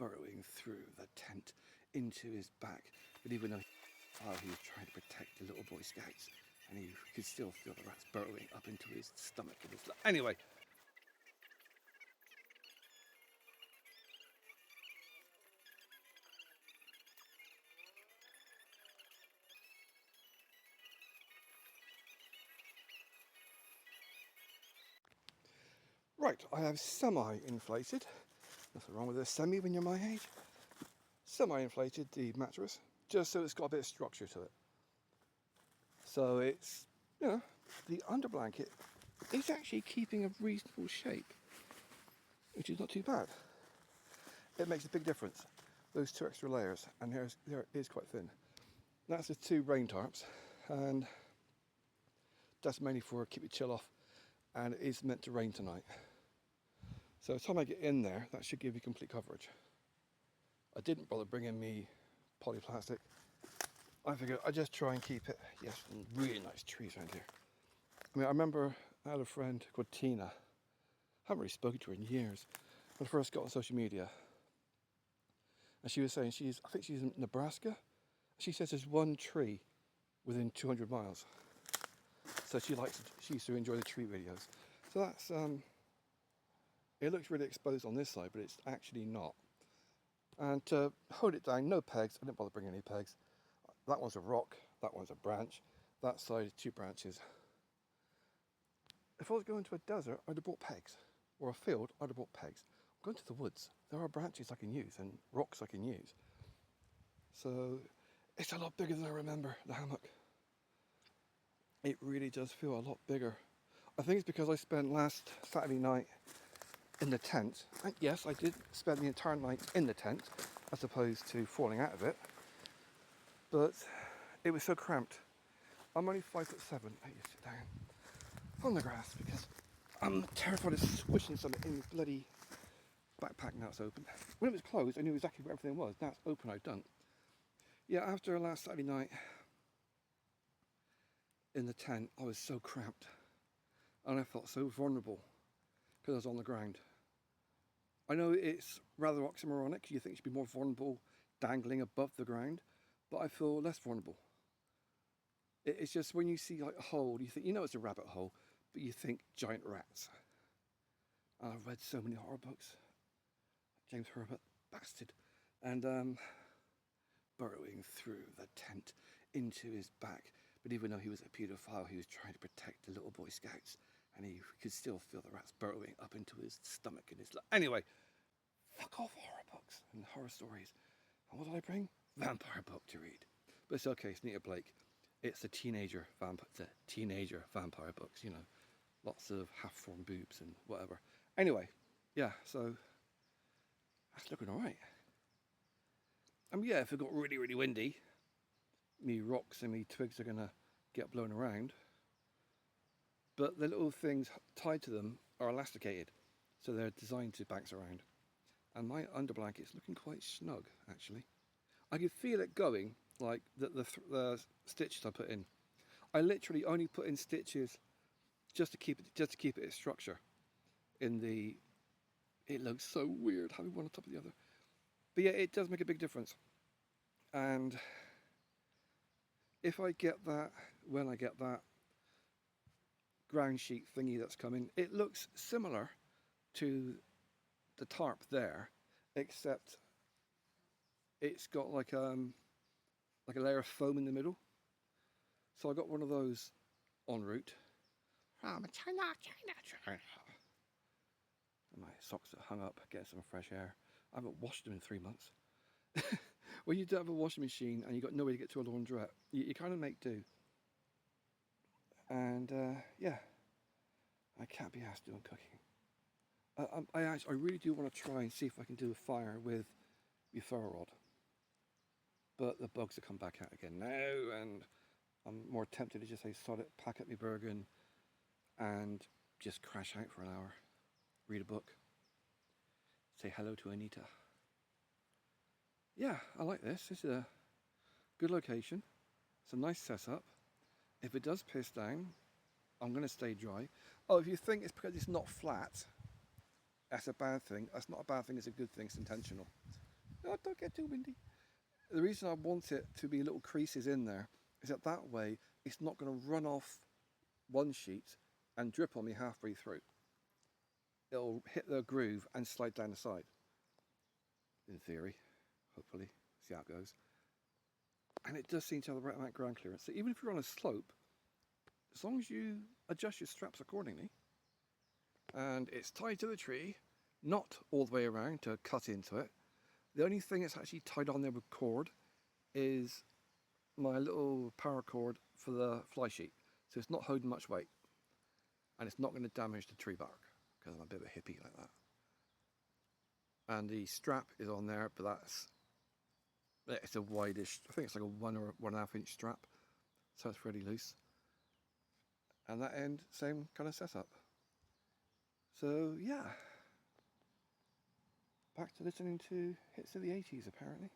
burrowing through the tent into his back. But even though he was trying to protect the little Boy Scouts, and he could still feel the rats burrowing up into his stomach and his anyway. Right, I have semi-inflated, nothing wrong with a semi when you're my age, semi-inflated the mattress, just so it's got a bit of structure to it. So it's, you know, the under blanket is actually keeping a reasonable shape, which is not too bad. It makes a big difference, those 2 extra layers, and there is quite thin. That's the 2 rain tarps, and that's mainly for keep your chill off, and it is meant to rain tonight. So by the time I get in there, that should give you complete coverage. I didn't bother bringing me polyplastic. I figured I'd just try and keep it. Yes, some really nice trees around here. I mean, I remember I had a friend called Tina. I haven't really spoken to her in years. When I first got on social media, and she was saying I think she's in Nebraska. She says there's 1 tree within 200 miles. So she used to enjoy the tree videos. So that's, it looks really exposed on this side, but it's actually not. And to hold it down, no pegs. I didn't bother bringing any pegs. That one's a rock, that one's a branch. That side is 2 branches. If I was going to a desert, I'd have brought pegs. Or a field, I'd have brought pegs. I'm going to the woods. There are branches I can use and rocks I can use. So it's a lot bigger than I remember, the hammock. It really does feel a lot bigger. I think it's because I spent last Saturday night in the tent. And yes, I did spend the entire night in the tent, as opposed to falling out of it. But it was so cramped. I'm only 5'7". I need to sit down on the grass because I'm terrified of squishing something in the bloody backpack. Now it's open. When it was closed, I knew exactly where everything was. Now it's open, I don't. Yeah, after last Saturday night in the tent, I was so cramped. And I felt so vulnerable because I was on the ground. I know it's rather oxymoronic. You think you should be more vulnerable dangling above the ground, but I feel less vulnerable. It's just when you see like a hole, you think, you know it's a rabbit hole, but you think giant rats. And I've read so many horror books. James Herbert, bastard. And burrowing through the tent into his back. But even though he was a paedophile, he was trying to protect the little Boy Scouts. And he could still feel the rats burrowing up into his stomach and his... Anyway, fuck off horror books and horror stories. And what did I bring? Vampire book to read. But it's okay, it's Nita Blake. It's the teenager vampire books, you know. Lots of half-formed boobs and whatever. Anyway, yeah, so that's looking alright. I mean, yeah, if it got really, really windy, me rocks and me twigs are going to get blown around. But the little things tied to them are elasticated, so they're designed to bounce around. And my underblanket's looking quite snug, actually. I could feel it going, like the stitches I put in. I literally only put in stitches just to keep it its structure. It looks so weird having one on top of the other. But yeah, it does make a big difference. And if I get that, when I get that ground sheet thingy that's coming, it looks similar to the tarp there, except it's got like a layer of foam in the middle. So I got one of those en route. China. And my socks are hung up, getting some fresh air. I haven't washed them in 3 months. When you don't have a washing machine and you've got no way to get to a laundrette, you kind of make do. And yeah, I can't be asked doing cooking. I really do want to try and see if I can do a fire with my ferro rod. But the bugs have come back out again now, and I'm more tempted to just say sod it, pack up my Bergen, and just crash out for an hour, read a book, say hello to Anita. Yeah, I like this. This is a good location. It's a nice setup. If it does piss down, I'm going to stay dry. Oh, if you think it's because it's not flat, that's a bad thing. That's not a bad thing, it's a good thing, it's intentional. Oh, don't get too windy. The reason I want it to be little creases in there is that way it's not going to run off one sheet and drip on me halfway through. It'll hit the groove and slide down the side. In theory, hopefully, see how it goes. And it does seem to have the right amount of ground clearance. So even if you're on a slope, as long as you adjust your straps accordingly, and it's tied to the tree, not all the way around to cut into it. The only thing that's actually tied on there with cord is my little paracord for the fly sheet. So it's not holding much weight. And it's not going to damage the tree bark, because I'm a bit of a hippie like that. And the strap is on there, but it's a wideish, I think it's like a 1 or 1.5 inch strap. So it's really loose. And that end, same kind of setup. So yeah, back to listening to hits of the 80s apparently.